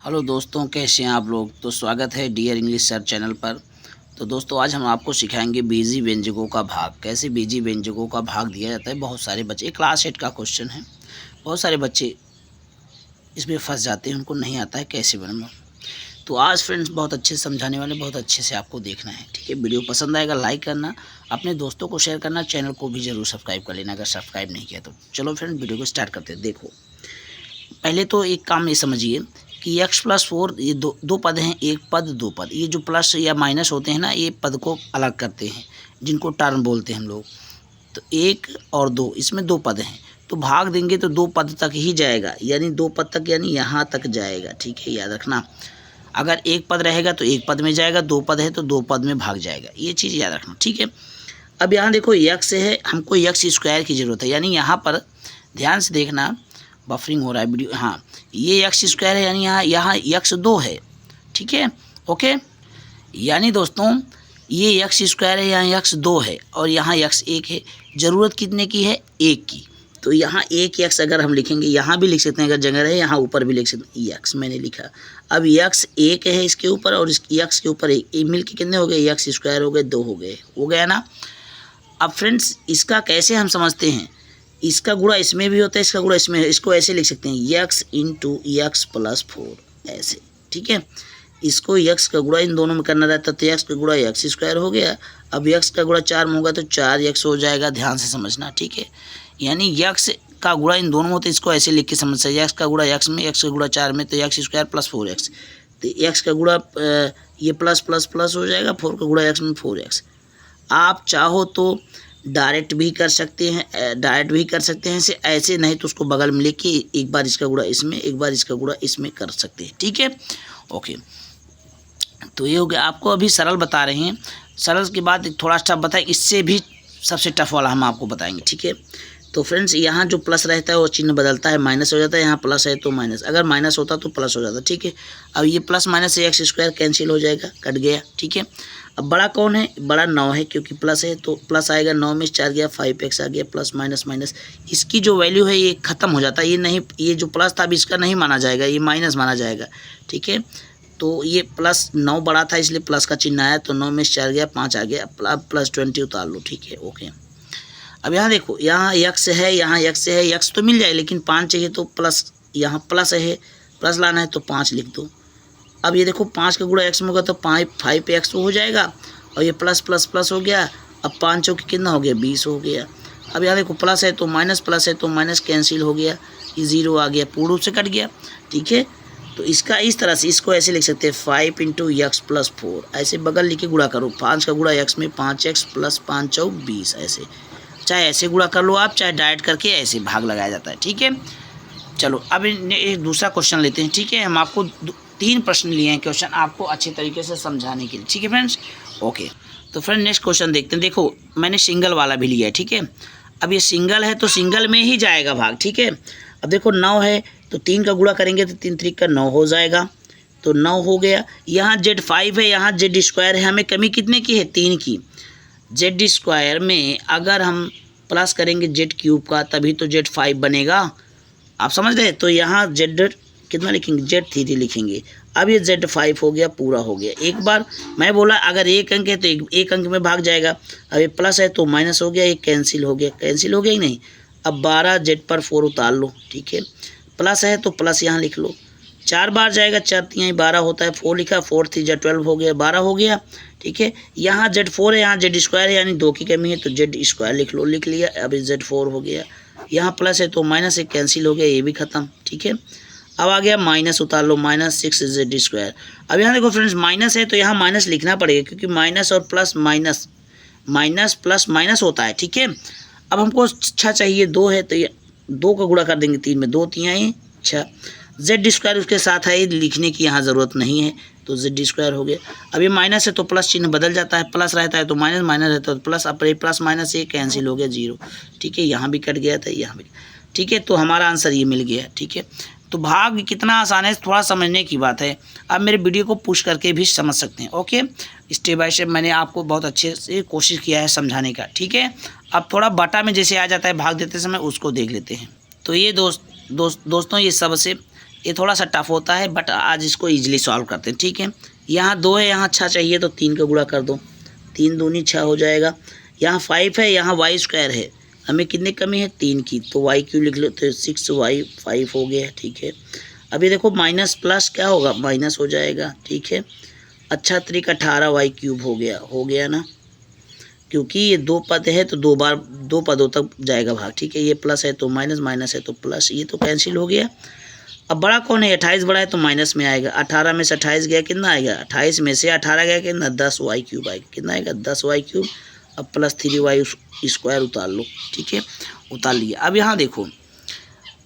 Hello दोस्तों, कैसे हैं आप लोग। तो स्वागत है डियर इंग्लिश सर चैनल पर। तो दोस्तों आज हम आपको सिखाएंगे बीजी व्यंजकों का भाग। कैसे बीजी व्यंजकों का भाग दिया जाता है। बहुत सारे बच्चे, क्लास 8 का क्वेश्चन है, बहुत सारे बच्चे इसमें फंस जाते हैं, उनको नहीं आता है कैसे बनना। तो आज फ्रेंड्स बहुत अच्छे समझाने वाले, बहुत अच्छे से आपको देखना है, ठीक है। वीडियो पसंद आएगा लाइक करना, अपने दोस्तों को शेयर करना, चैनल को भी ज़रूर सब्सक्राइब कर लेना अगर सब्सक्राइब नहीं किया तो। चलो फ्रेंड्स वीडियो को स्टार्ट करते हैं। देखो पहले तो एक काम ये समझिए कि x+4 ये दो पद हैं, एक पद दो पद। ये जो प्लस या माइनस होते हैं ना, ये पद को अलग करते हैं, जिनको टर्म बोलते हैं हम लोग। तो एक और दो, इसमें दो पद हैं, तो भाग देंगे तो दो पद तक ही जाएगा, यानी दो पद तक, यानी यहाँ तक जाएगा, ठीक है, याद रखना। अगर एक पद रहेगा तो एक पद में जाएगा, दो पद है तो दो पद में भाग जाएगा, ये चीज़ याद रखना, ठीक है। अब यहाँ देखो x है, हमको x² की ज़रूरत है, यानी यहाँ पर ध्यान से देखना, बफरिंग हो रहा है वीडियो। हाँ, ये x² है, यानी यहाँ x2 है, ठीक है, ओके। यानी दोस्तों ये x² है, यहाँ x2 है और यहाँ x1 है। ज़रूरत कितने की है? एक की। तो यहाँ एक x अगर हम लिखेंगे, यहाँ भी लिख सकते हैं अगर जगह रहे, यहाँ ऊपर भी लिख सकते हैं। x मैंने लिखा। अब x1 है इसके ऊपर और इस x के ऊपर एक, मिल के कितने हो गए? x² हो गए, 2 हो गया ना। अब फ्रेंड्स इसका कैसे हम समझते हैं? इसका गुणा इसमें भी होता है, इसका गुणा इसमें है। इसको ऐसे लिख सकते हैं x × x+4 ऐसे, ठीक है। इसको x का गुणा इन दोनों में करना रहता है, तो x का गुणा x² हो गया। अब x का गुणा 4 में होगा तो 4x हो जाएगा, ध्यान से समझना, ठीक है। यानी x का गुणा इन दोनों में होता है, इसको ऐसे लिख के समझ सकते। x का गुणा x में, x का गुणा 4 में, तो x² + 4x। तो x का गुणा ये प्लस प्लस प्लस हो जाएगा, 4 का गुणा x में 4x। आप चाहो तो डायरेक्ट भी कर सकते हैं, ऐसे नहीं तो उसको बगल में लेके एक बार इसका गुणा इसमें, एक बार इसका गुणा इसमें कर सकते हैं, ठीक है, ओके। तो ये हो गया। आपको अभी सरल बता रहे हैं, सरल के बाद थोड़ा टफ बताएं, इससे भी सबसे टफ वाला हम आपको बताएंगे, ठीक है। तो फ्रेंड्स यहाँ जो प्लस रहता है वो चिन्ह बदलता है, माइनस हो जाता है। यहाँ प्लस है तो माइनस, अगर माइनस होता तो प्लस हो जाता, ठीक है। अब ये प्लस माइनस से x² कैंसिल हो जाएगा, कट गया, ठीक है। अब बड़ा कौन है? बड़ा 9 है, क्योंकि प्लस है तो प्लस आएगा। 9 में 4 गया, 5x आ गया, प्लस माइनस माइनस। इसकी जो वैल्यू है ये ख़त्म हो जाता है, ये नहीं, ये जो प्लस था अब इसका नहीं माना जाएगा, ये माइनस माना जाएगा, ठीक है। तो ये प्लस 9 बड़ा था इसलिए प्लस का चिन्ह आया, तो 9 में 4 गया, 5 आ गया, अब +20 उतार लो, ठीक है, ओके। अब यहाँ देखो, यहाँ x है, यहाँ x है, x तो मिल जाए लेकिन 5 चाहिए तो प्लस, यहाँ प्लस है, प्लस लाना है तो 5 लिख दो। अब ये देखो 5 का गुणा x में होगा तो 5x हो जाएगा, और ये प्लस प्लस प्लस हो गया। अब 5 चौके कितना हो गया? 20 हो गया। अब यहाँ देखो प्लस है तो माइनस, प्लस है तो माइनस कैंसिल हो गया, ये 0 आ गया, पूर्ण रूप से कट गया, ठीक है। तो इसका इस तरह से, इसको ऐसे लिख सकते हैं 5 × x+4, ऐसे बगल लिखे गुणा करो। 5 का गुणा x में 5x + 5 चौक 20, ऐसे, चाहे ऐसे गुणा कर लो आप, चाहे डायरेक्ट करके ऐसे भाग लगाया जाता है, ठीक है। चलो अब एक दूसरा क्वेश्चन लेते हैं, ठीक है। हम आपको 3 प्रश्न लिए हैं क्वेश्चन आपको अच्छे तरीके से समझाने के लिए, ठीक है फ्रेंड्स, ओके। तो फ्रेंड नेक्स्ट क्वेश्चन देखते हैं। देखो मैंने सिंगल वाला भी लिया है, ठीक है। अब ये सिंगल है तो सिंगल में ही जाएगा भाग, ठीक है। अब देखो 9 है तो 3 का गुणा करेंगे तो 3 3 का 9 हो जाएगा, तो 9 हो गया। यहाँ Z5 है, यहाँ Z² है, हमें कमी कितने की है? 3 की। Z² में अगर हम प्लस करेंगे Z³ का तभी तो Z5 बनेगा, आप समझ रहे हैं। तो यहाँ Z कितना लिखेंगे? Z3 लिखेंगे। अब ये Z5 हो गया, पूरा हो गया। एक बार मैं बोला अगर एक अंक है तो एक अंक में भाग जाएगा। अब ये प्लस है तो माइनस हो गया, ये कैंसिल हो गया ही नहीं। अब 12 Z पर 4 उतार लो, ठीक है। प्लस है तो प्लस यहाँ लिख लो, 4 बार जाएगा, 4 3 12 होता है, 4 लिखा, 4 3 12 हो गया, 12 हो गया, ठीक है। यहाँ Z4 है, यहाँ Z² है, यानी 2 की कमी है तो Z² लिख लो, लिख लिया। अब Z4 हो गया। यहाँ प्लस है तो माइनस है, कैंसिल हो गया, ये भी ख़त्म, ठीक है। अब आ गया माइनस, उतार लो, -6 Z²। अब यहाँ देखो फ्रेंड्स माइनस है तो यहाँ माइनस लिखना पड़ेगा, क्योंकि माइनस और plus minus, minus plus minus होता है, ठीक है। अब हमको 6 चाहिए, 2 है तो ये 2 का गुणा कर देंगे, 3 में 2 3 6। Z² उसके साथ है, लिखने की यहाँ ज़रूरत नहीं है, तो Z² हो गया। अब ये माइनस है तो प्लस चिन्ह बदल जाता है, प्लस रहता है तो माइनस, माइनस रहता है तो प्लस। अब ये प्लस माइनस ये कैंसिल हो गया, 0, ठीक है। यहाँ भी कट गया था, यहाँ भी, ठीक है। तो हमारा आंसर ये मिल गया, ठीक है। तो भाग कितना आसान है, थोड़ा समझने की बात है। आप मेरे वीडियो को पुश करके भी समझ सकते हैं, ओके। स्टेप बाय स्टेप मैंने आपको बहुत अच्छे से कोशिश किया है समझाने का, ठीक है। अब थोड़ा बटा में जैसे आ जाता है भाग देते समय, उसको देख लेते हैं। तो ये दोस्तों ये सबसे ये थोड़ा सा टफ होता है बट आज इसको ईजिली सॉल्व करते हैं। ठीक है, यहाँ 2 है, यहाँ 6 चाहिए तो 3 का गुणा कर दो, 3 दूनी 6 हो जाएगा। यहाँ 5 है, यहाँ वाई स्क्वायर है, हमें कितने कमी है 3 की, तो वाई क्यू लिख लो, तो 6y 5 हो गया। ठीक है, अभी देखो माइनस प्लस क्या होगा, माइनस हो जाएगा। ठीक है, अच्छा तरीका 18y क्यूब हो गया ना, क्योंकि ये 2 पद है तो 2 बार 2 पदों तक जाएगा भाग। ठीक है, ये प्लस है तो माइनस, माइनस है तो प्लस, ये तो कैंसिल हो गया। अब बड़ा कौन है, 28 बड़ा है तो माइनस में आएगा। 18 में से 28 गया कितना आएगा, 28 में से 18 गया कितना, 10y क्यूब आएगा। कितना आएगा, 10y क्यूब। अब प्लस 3y स्क्वायर उतार लो। ठीक है, उतार लिया। अब यहाँ देखो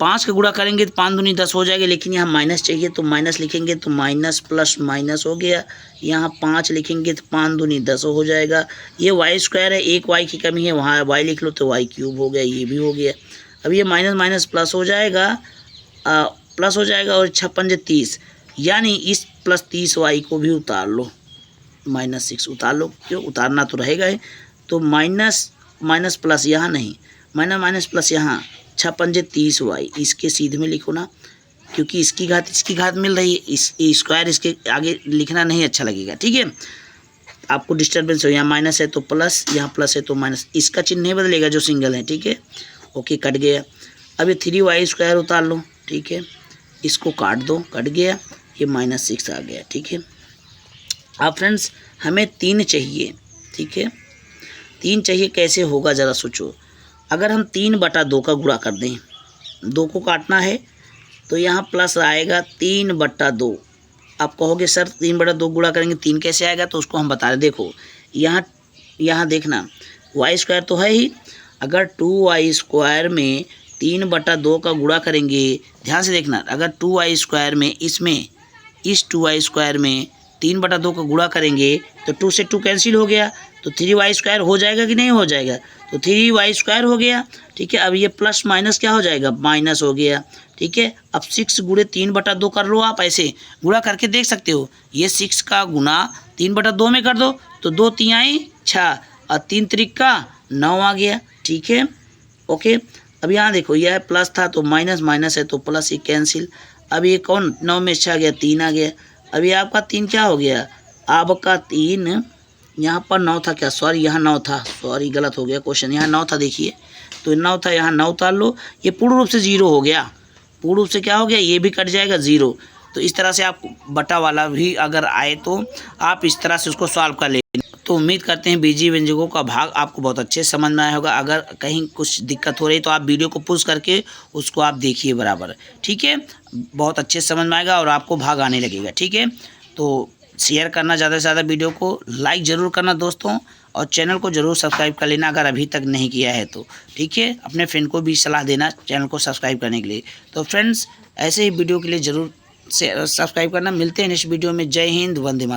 5 का गुणा करेंगे तो 5 दूनी 10 हो जाएगा, लेकिन यहाँ माइनस चाहिए तो माइनस लिखेंगे तो माइनस प्लस माइनस हो गया। यहाँ 5 लिखेंगे तो 5 दूनी 10 हो जाएगा। ये वाई स्क्वायर है, एक वाई की कमी है, वहाँ वाई लिख लो तो वाई क्यूब हो गया, ये भी हो गया। अब ये माइनस माइनस प्लस हो जाएगा, और 56 30, यानी इस प्लस 30y को भी उतार लो, -6 उतार लो, क्यों उतारना तो रहेगा ही। तो माइनस माइनस प्लस यहाँ नहीं, माइनस माइनस प्लस यहाँ, 56 30y इसके सीधे में लिखो ना, क्योंकि इसकी घात मिल रही है, इस स्क्वायर इसके आगे लिखना नहीं अच्छा लगेगा। ठीक है, आपको डिस्टर्बेंस हो, यहाँ माइनस है तो प्लस, यहाँ प्लस है तो माइनस, इसका चिन्ह नहीं बदलेगा जो सिंगल है। ठीक है, ओके, कट गया। अब ये 3y स्क्वायर उतार लो। ठीक है, इसको काट दो, कट गया, ये -6 आ गया। ठीक है, अब फ्रेंड्स हमें 3 चाहिए। ठीक है, 3 चाहिए, कैसे होगा ज़रा सोचो। अगर हम 3/2 का गुणा कर दें, 2 को काटना है तो यहाँ प्लस आएगा 3/2। आप कहोगे सर 3/2 गुणा करेंगे 3 कैसे आएगा, तो उसको हम बता रहे। देखो यहाँ देखना, वाई स्क्वायर तो है ही, अगर 2y स्क्वायर में 3/2 का गुणा करेंगे, ध्यान से देखना, अगर 2y स्क्वायर में इसमें इस 2y स्क्वायर में 3/2 का गुणा करेंगे तो 2 से 2 कैंसिल हो गया, तो 3y स्क्वायर हो जाएगा कि नहीं हो जाएगा, तो 3y स्क्वायर हो गया। ठीक है, अब ये प्लस माइनस क्या हो जाएगा, माइनस हो गया। ठीक है, अब 6 गुणे 3/2 कर लो, आप ऐसे गुणा करके देख सकते हो। ये 6 का गुणा 3/2 में कर दो तो 2 3 6 और 3 3 9 आ गया। ठीक है, ओके। अब यहाँ देखो, यह प्लस था तो माइनस, माइनस है तो प्लस, ये कैंसिल। अब ये कौन 9 में 6 गया, 3 आ गया। अब ये आपका 3 क्या हो गया, आपका 3 यहाँ पर 9 था क्या, सॉरी यहाँ 9 था, सॉरी गलत हो गया क्वेश्चन, यहाँ 9 था, देखिए तो 9 था, यहाँ 9 उतार लो। ये पूर्ण रूप से 0 हो गया, पूर्ण रूप से क्या हो गया, ये भी कट जाएगा 0। तो इस तरह से आप बटा वाला भी अगर आए तो आप इस तरह से उसको सॉल्व कर लें। तो उम्मीद करते हैं बीजीय व्यंजकों का भाग आपको बहुत अच्छे से समझ में आया होगा। अगर कहीं कुछ दिक्कत हो रही तो आप वीडियो को पॉज करके उसको आप देखिए बराबर। ठीक है, बहुत अच्छे से समझ में आएगा और आपको भाग आने लगेगा। ठीक है, तो शेयर करना ज़्यादा से ज़्यादा, वीडियो को लाइक ज़रूर करना दोस्तों, और चैनल को ज़रूर सब्सक्राइब कर लेना अगर अभी तक नहीं किया है तो। ठीक है, अपने फ्रेंड को भी सलाह देना चैनल को सब्सक्राइब करने के लिए। तो फ्रेंड्स ऐसे ही वीडियो के लिए ज़रूर से सब्सक्राइब करना। मिलते हैं नेक्स्ट वीडियो में। जय हिंद, वंदे मातरम।